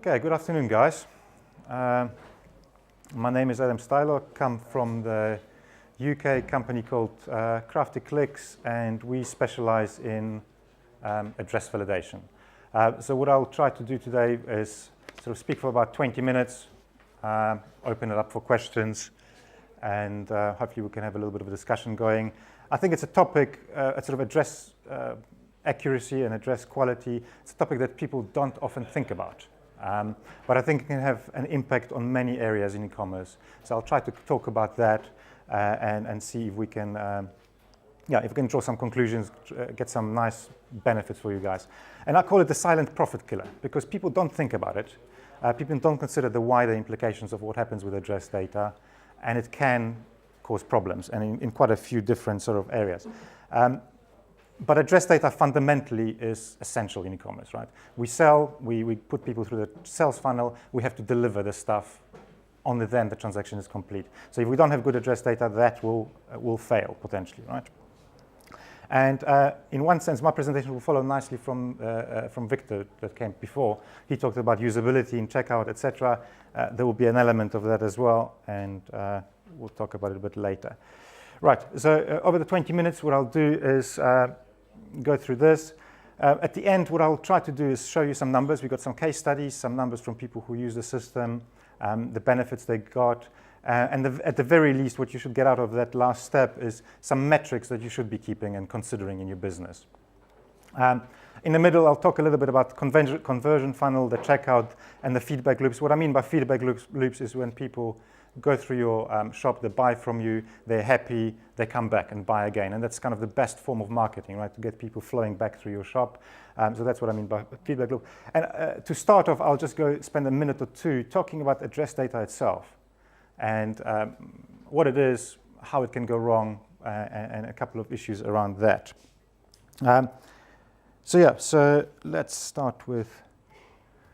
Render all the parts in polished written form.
Okay, good afternoon, guys. My name is Stylo. I come from the UK company called Crafty Clicks, and we specialize in address validation. So what I'll try to do today is sort of speak for about 20 minutes, open it up for questions, and hopefully we can have a little bit of a discussion going. I think it's a topic, sort of address accuracy and address quality. It's a topic that people don't often think about. But I think it can have an impact on many areas in e-commerce. So I'll try to talk about that and see if we can, if we can draw some conclusions, get some nice benefits for you guys. And I call it the silent profit killer because people don't think about it. People don't consider the wider implications of what happens with address data, and it can cause problems, and in quite a few different sort of areas. But address data fundamentally is essential in e-commerce, right? We sell, we put people through the sales funnel, we have to deliver the stuff, only then the transaction is complete. So if we don't have good address data, that will fail potentially, right? And in one sense, my presentation will follow nicely from Victor that came before. He talked about usability in checkout, etc. There will be an element of that as well, and we'll talk about it a bit later. Right, so over the 20 minutes, what I'll do is go through this. At the end, what I'll try to do is show you some numbers. We've got some case studies, some numbers from people who use the system, the benefits they got, and at the very least, what you should get out of that last step is some metrics that you should be keeping and considering in your business. In the middle, I'll talk a little bit about conversion funnel, the checkout, and the feedback loops. What I mean by feedback loops is when people go through your shop, they buy from you, they're happy, they come back and buy again. And that's kind of the best form of marketing, right, to get people flowing back through your shop. So that's what I mean by feedback loop. And to start off, I'll just go spend a minute or two talking about address data itself and what it is, how it can go wrong, and a couple of issues around that. So let's start with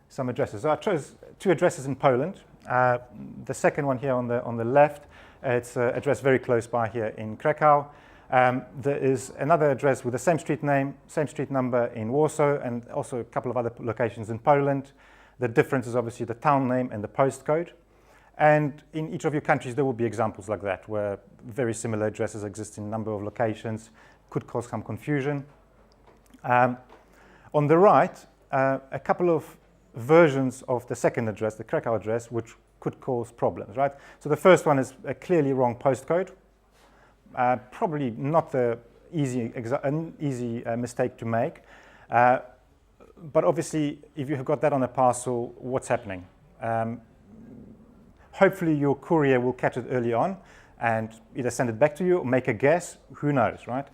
some addresses. So I chose two addresses in Poland. The second one here on the left, it's an address very close by here in Krakow. There is another address with the same street name, same street number in Warsaw, and also a couple of other locations in Poland. The difference is obviously the town name and the postcode. And in each of your countries, there will be examples like that, where very similar addresses exist in a number of locations, could cause some confusion. On the right, a couple of versions of the second address, the Krakow address, which could cause problems, right? So the first one is a clearly wrong postcode. Probably not an easy mistake to make. But obviously, if you have got that on a parcel, what's happening? Hopefully, your courier will catch it early on and either send it back to you or make a guess. Who knows, right?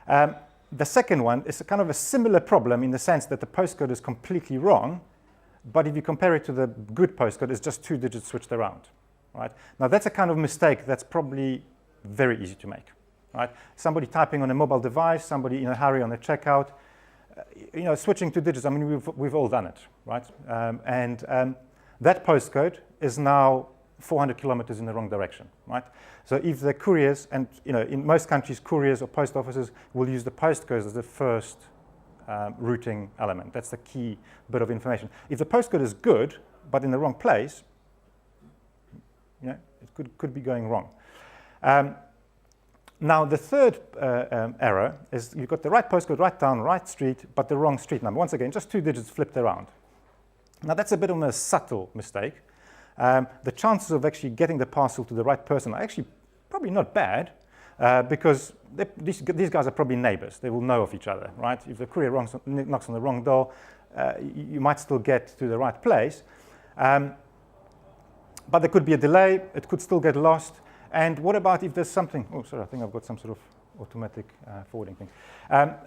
The second one is a kind of a similar problem in the sense that the postcode is completely wrong, but if you compare it to the good postcode, it's just 2 digits switched around, right? Now, that's a kind of mistake that's probably very easy to make, right? Somebody typing on a mobile device, somebody in a hurry on a checkout, switching 2 digits, I mean, we've all done it, right? That postcode is now 400 kilometers in the wrong direction, right? So if the couriers, and in most countries, couriers or post offices will use the postcodes as the first routing element. That's the key bit of information. If the postcode is good, but in the wrong place, it could be going wrong. Now, the third error is you've got the right postcode, right town, right street, but the wrong street number. Once again, just 2 digits flipped around. Now, that's a bit of a subtle mistake. The chances of actually getting the parcel to the right person are actually probably not bad, because these guys are probably neighbors. They will know of each other, right? If the courier knocks on the wrong door, you might still get to the right place. But there could be a delay. It could still get lost. And what about if there's something? Oh, sorry, I think I've got some sort of automatic forwarding thing.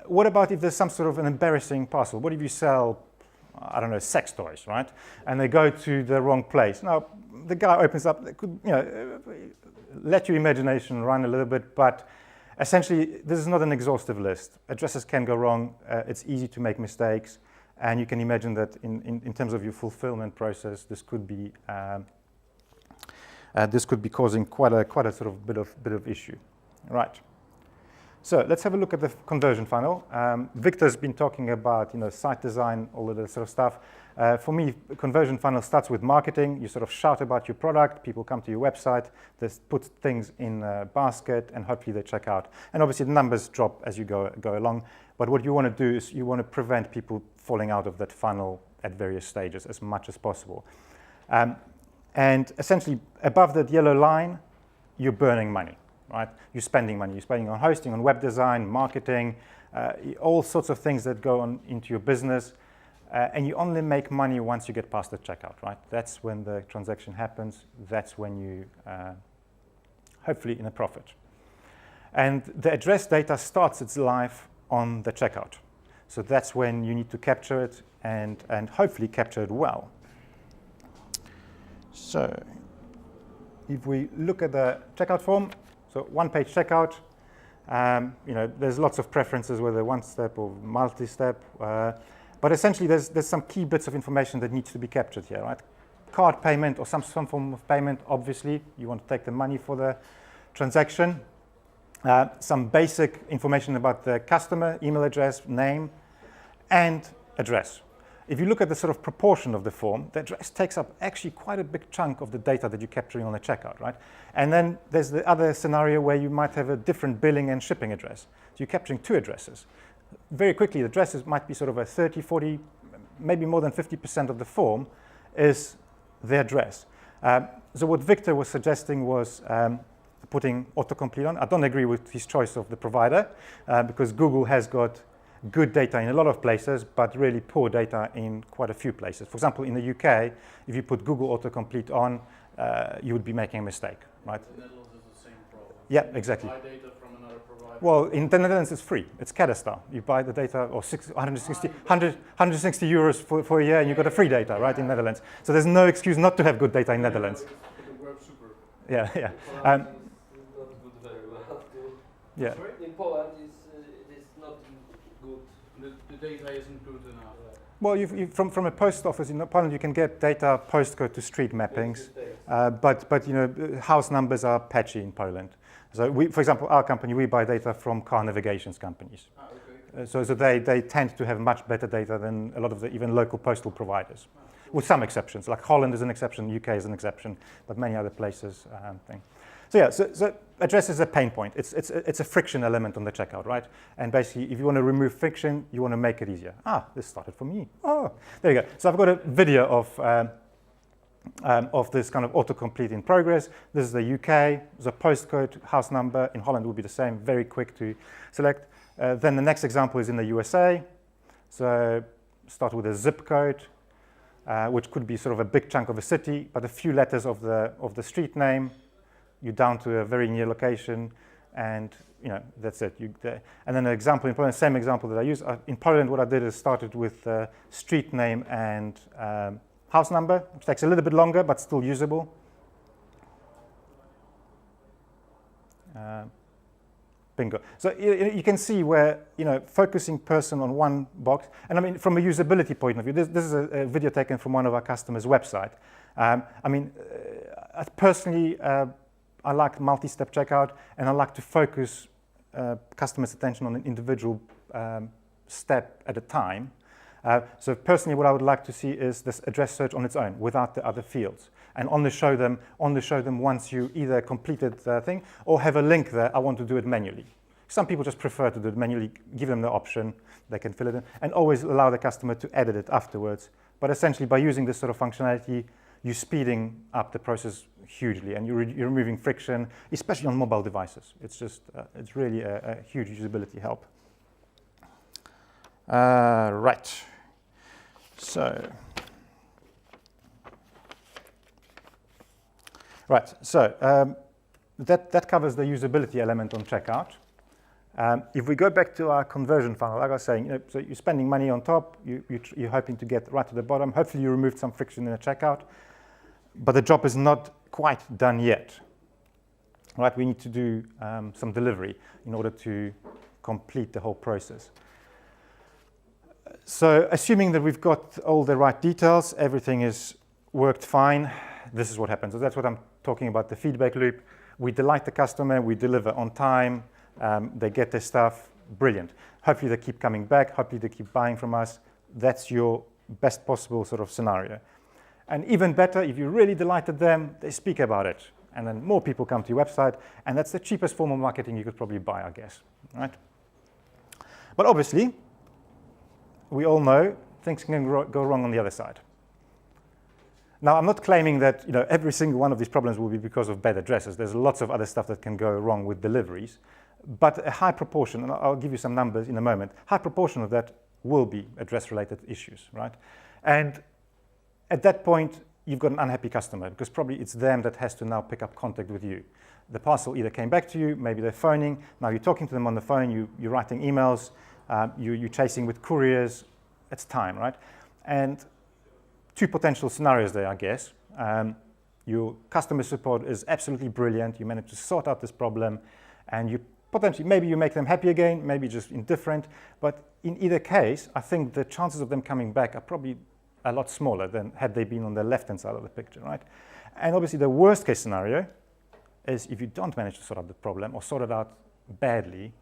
What about if there's some sort of an embarrassing parcel? What if you sell, I don't know, sex toys, right? And they go to the wrong place. Now, the guy opens up, could, let your imagination run a little bit, but essentially, this is not an exhaustive list. Addresses can go wrong. It's easy to make mistakes. And you can imagine that in terms of your fulfillment process, this could be causing quite a sort of bit of issue, right? So let's have a look at the conversion funnel. Victor's been talking about, site design, all of that sort of stuff. For me, conversion funnel starts with marketing. You sort of shout about your product. People come to your website. They put things in a basket, and hopefully they check out. And obviously, the numbers drop as you go along. But what you want to do is you want to prevent people falling out of that funnel at various stages as much as possible. And essentially, above that yellow line, you're burning money. Right? You're spending money. You're spending on hosting, on web design, marketing, all sorts of things that go on into your business. And you only make money once you get past the checkout, right? That's when the transaction happens. That's when you, hopefully, in a profit. And the address data starts its life on the checkout. So that's when you need to capture it and hopefully capture it well. So if we look at the checkout form, so one-page checkout, there's lots of preferences, whether one-step or multi-step. But essentially, there's some key bits of information that needs to be captured here, right? Card payment or some form of payment, obviously. You want to take the money for the transaction. Some basic information about the customer, email address, name, and address. If you look at the sort of proportion of the form, the address takes up actually quite a big chunk of the data that you're capturing on the checkout, right? And then there's the other scenario where you might have a different billing and shipping address. So you're capturing two addresses. Very quickly, the addresses might be sort of a 30, 40, maybe more than 50% of the form is the address. So what Victor was suggesting was putting autocomplete on. I don't agree with his choice of the provider because Google has got good data in a lot of places, but really poor data in quite a few places. For example, in the UK, if you put Google Autocomplete on, you would be making a mistake, right? The Netherlands is the same problem. Yeah, exactly. You buy data from another provider. Well, in the Netherlands, it's free. It's Cadastar. You buy the data, or 160 euros for a year, and you've got a free data, right, in Netherlands. So there's no excuse not to have good data in Netherlands. It works super. Yeah. Not good very well. Yeah. Sorry? In Poland, it is not good. The data isn't good enough. Well, from a post office in Poland, you can get data postcode to street mappings, but house numbers are patchy in Poland. So for example, our company, we buy data from car navigations companies. Okay. So they tend to have much better data than a lot of the even local postal providers, with some exceptions. Like Holland is an exception, UK is an exception, but many other places thing. So yeah, so address is a pain point. It's a friction element on the checkout, right? And basically, if you want to remove friction, you want to make it easier. This started for me. Oh, there you go. So I've got a video of this kind of autocomplete in progress. This is the UK. The postcode, house number in Holland will be the same. Very quick to select. Then the next example is in the USA. So start with a zip code, which could be sort of a big chunk of a city, but a few letters of the street name. You're down to a very near location, and that's it. And then an example in Poland, same example that I use. In Poland, what I did is started with street name and house number, which takes a little bit longer, but still usable. Bingo. So you can see where, focusing person on one box, and I mean, from a usability point of view, this is a video taken from one of our customers' website. Personally, I like multi-step checkout, and I like to focus customers' attention on an individual step at a time. So personally, what I would like to see is this address search on its own, without the other fields, and only show them once you either completed the thing or have a link there. I want to do it manually. Some people just prefer to do it manually. Give them the option; they can fill it in, and always allow the customer to edit it afterwards. But essentially, by using this sort of functionality, you're speeding up the process hugely, and you're removing friction, especially on mobile devices. It's just, it's really a huge usability help. Right. So that covers the usability element on checkout. If we go back to our conversion funnel, like I was saying, so you're spending money on top, you're hoping to get right to the bottom. Hopefully you removed some friction in the checkout, but the job is not quite done yet. Right? We need to do some delivery in order to complete the whole process. So assuming that we've got all the right details, everything is worked fine, this is what happens. So that's what I'm talking about, the feedback loop. We delight the customer, we deliver on time, they get their stuff, brilliant. Hopefully they keep coming back, hopefully they keep buying from us. That's your best possible sort of scenario. And even better, if you really delighted them, they speak about it. And then more people come to your website, and that's the cheapest form of marketing you could probably buy, I guess, right? But obviously, we all know things can go wrong on the other side. Now, I'm not claiming that every single one of these problems will be because of bad addresses. There's lots of other stuff that can go wrong with deliveries. But a high proportion, and I'll give you some numbers in a moment, high proportion of that will be address-related issues, right? And at that point, you've got an unhappy customer because probably it's them that has to now pick up contact with you. The parcel either came back to you, maybe they're phoning. Now you're talking to them on the phone, you're writing emails, you're chasing with couriers. It's time, right? And two potential scenarios there, I guess. Your customer support is absolutely brilliant. You manage to sort out this problem, and you potentially, maybe you make them happy again, maybe just indifferent. But in either case, I think the chances of them coming back are probably a lot smaller than had they been on the left-hand side of the picture, right? And obviously, the worst-case scenario is if you don't manage to sort out the problem or sort it out badly,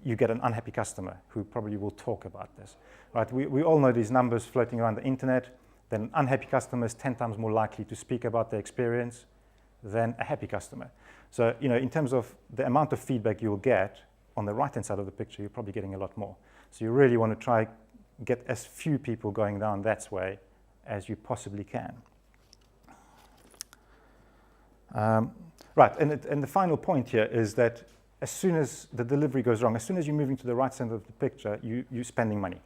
you get an unhappy customer who probably will talk about this, right? We all know these numbers floating around the internet. Then unhappy customers 10 times more likely to speak about their experience than a happy customer. So, in terms of the amount of feedback you'll get on the right-hand side of the picture, you're probably getting a lot more. So you really want to try get as few people going down that way as you possibly can. Right, and the final point here is that as soon as the delivery goes wrong, as soon as you're moving to the right side of the picture, you're spending money.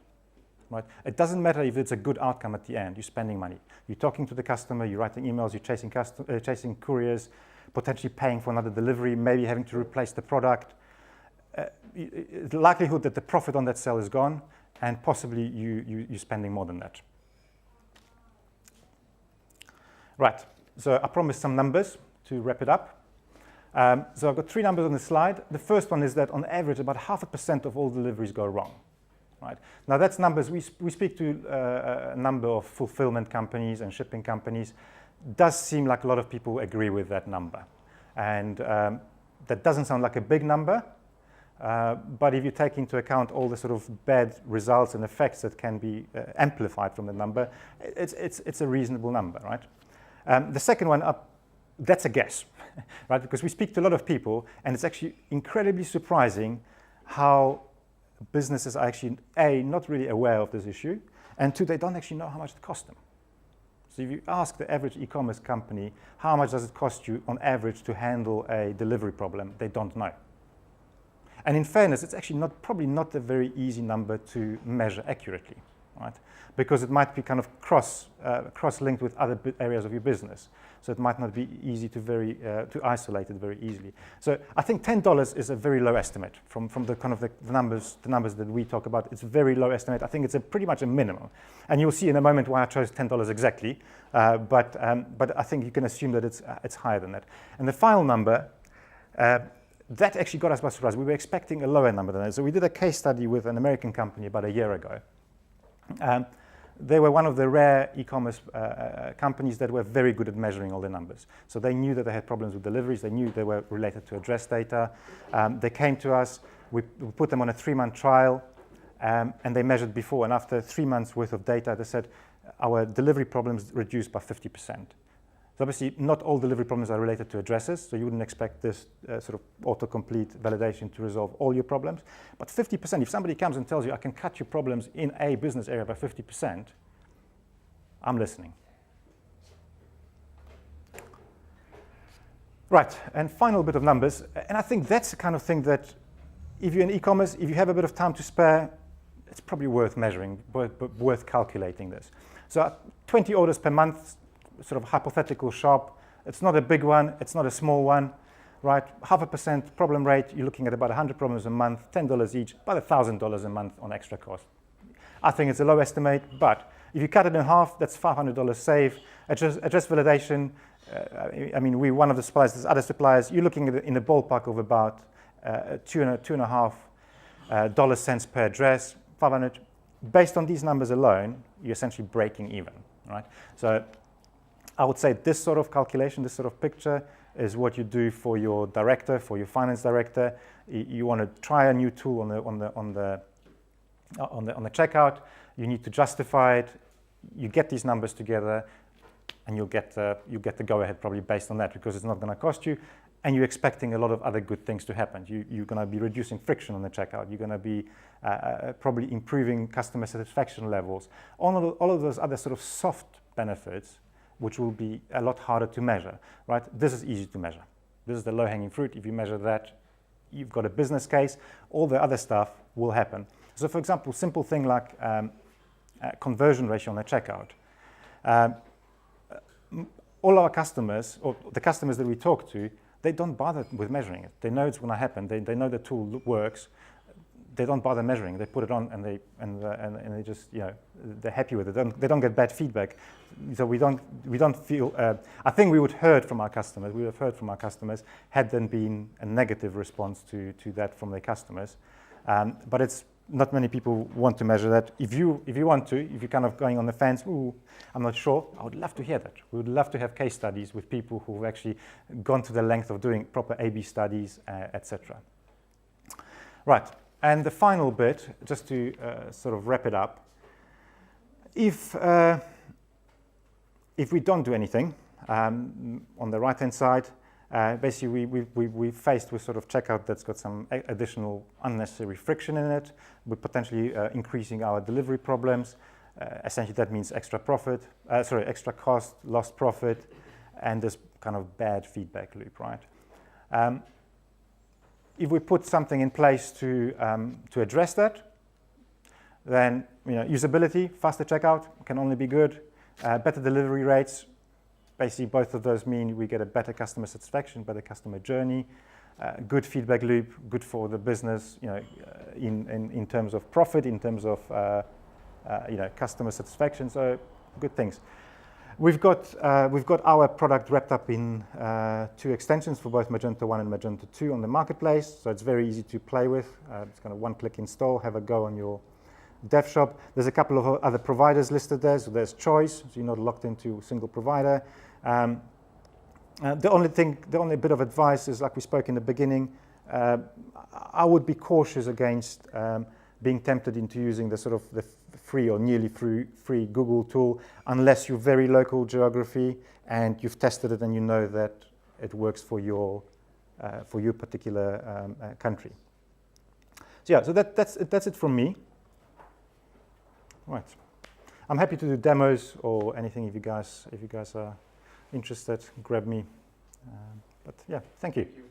Right? It doesn't matter if it's a good outcome at the end, you're spending money. You're talking to the customer, you're writing emails, you're chasing couriers, potentially paying for another delivery, maybe having to replace the product. The likelihood that the profit on that sale is gone, and possibly you're spending more than that. Right, so I promised some numbers to wrap it up. So I've got 3 numbers on the slide. The first one is that on average, about 0.5% of all deliveries go wrong. Right. Now that's numbers, we speak to a number of fulfillment companies and shipping companies. Does seem like a lot of people agree with that number. And that doesn't sound like a big number, but if you take into account all the sort of bad results and effects that can be amplified from the number, it's a reasonable number, right? The second one, that's a guess, right? Because we speak to a lot of people, and it's actually incredibly surprising how businesses are actually, A, not really aware of this issue, and 2, they don't actually know how much it costs them. So if you ask the average e-commerce company, how much does it cost you on average to handle a delivery problem, they don't know. And in fairness, it's actually probably not a very easy number to measure accurately, right? Because it might be kind of cross-linked with other areas of your business. So it might not be easy to isolate it very easily. So I think $10 is a very low estimate from the kind of the numbers that we talk about. It's a very low estimate. I think it's pretty much a minimum. And you'll see in a moment why I chose $10 exactly. But I think you can assume that it's higher than that. And the final number, that actually got us by surprise. We were expecting a lower number than that. So we did a case study with an American company about a year ago. They were one of the rare e-commerce companies that were very good at measuring all the numbers. So they knew that they had problems with deliveries. They knew they were related to address data. They came to us. We put them on a 3-month trial, and they measured before and after 3 months worth of data. They said our delivery problems reduced by 50%. So obviously, not all delivery problems are related to addresses, so you wouldn't expect this sort of autocomplete validation to resolve all your problems. But 50%, if somebody comes and tells you, I can cut your problems in a business area by 50%, I'm listening. Right, and final bit of numbers. And I think that's the kind of thing that if you're in e-commerce, if you have a bit of time to spare, it's probably worth measuring, worth calculating this. So 20 orders per month, sort of hypothetical shop. It's not a big one. It's not a small one, right? 0.5% problem rate. You're looking at about 100 problems a month, $10 each, about $1,000 a month on extra cost. I think it's a low estimate, but if you cut it in half, that's $500 save. Address validation. I mean, we're one of the suppliers. There's other suppliers. You're looking at it in the ballpark of about $2.5 cents per address, 500. Based on these numbers alone, you're essentially breaking even, right? So I would say this sort of calculation, this sort of picture, is what you do for your director, for your finance director. You want to try a new tool on the checkout. You need to justify it. You get these numbers together, and you'll get the go-ahead probably based on that, because it's not going to cost you, and you're expecting a lot of other good things to happen. You're going to be reducing friction on the checkout. You're going to be probably improving customer satisfaction levels. All of those other sort of soft benefits, which will be a lot harder to measure, right? This is easy to measure. This is the low-hanging fruit. If you measure that, you've got a business case. All the other stuff will happen. So, for example, simple thing like conversion ratio on a checkout. All our customers, or the customers that we talk to, they don't bother with measuring it. They know it's going to happen. They know the tool works. They don't bother measuring. They put it on, and they just, you know, they're happy with it. They don't get bad feedback. So we don't feel. I think we would have heard from our customers. We would have heard from our customers had there been a negative response to that from their customers. But it's not many people want to measure that. If you want to, if you're kind of going on the fence, ooh, I'm not sure, I would love to hear that. We would love to have case studies with people who've actually gone to the length of doing proper A/B studies, etc. Right, and the final bit, just to sort of wrap it up, if we don't do anything, on the right-hand side, basically we're faced with sort of checkout that's got some additional unnecessary friction in it. We're potentially increasing our delivery problems. Essentially that means extra cost, lost profit, and this kind of bad feedback loop, right? If we put something in place to address that, then, you know, usability, faster checkout can only be good. Better delivery rates. Basically, both of those mean we get a better customer satisfaction, better customer journey, good feedback loop, good for the business, you know, in terms of profit, in terms of you know, customer satisfaction. So good things. We've got our product wrapped up in 2 extensions for both Magento 1 and Magento 2 on the marketplace. So it's very easy to play with. It's kind of one-click install, have a go on your dev shop. There's a couple of other providers listed there, so there's choice, so you're not locked into a single provider. The only bit of advice is, like we spoke in the beginning, I would be cautious against being tempted into using the sort of the free or nearly free Google tool, unless you're very local geography and you've tested it and you know that it works for your particular country. So yeah, so that's it from me. Right, I'm happy to do demos or anything if you guys are interested. Grab me. But yeah, thank you. Thank you.